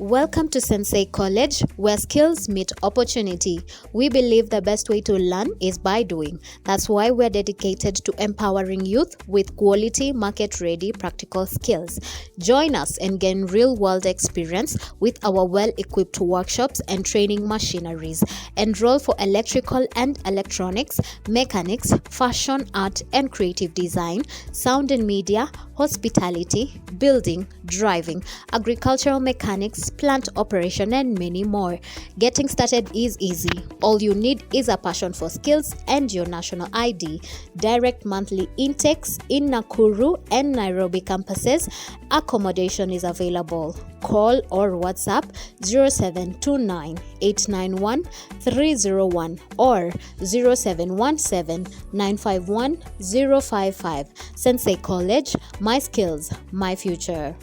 Welcome to Sensei College, where skills meet opportunity. We believe the best way to learn is by doing. That's why we're dedicated to empowering youth with quality, market-ready, practical skills. Join us and gain real-world experience with our well-equipped workshops and training machineries. Enroll for electrical and electronics, mechanics, fashion, art and creative design, sound and media, hospitality, building, driving, agricultural mechanics, plant operation and many more. Getting started is easy. All you need is a passion for skills and your national ID. Direct monthly intakes in Nakuru and Nairobi campuses. Accommodation is available. Call or WhatsApp 0729 891 301 or 0717 951 055. Sensei College, my skills, my future.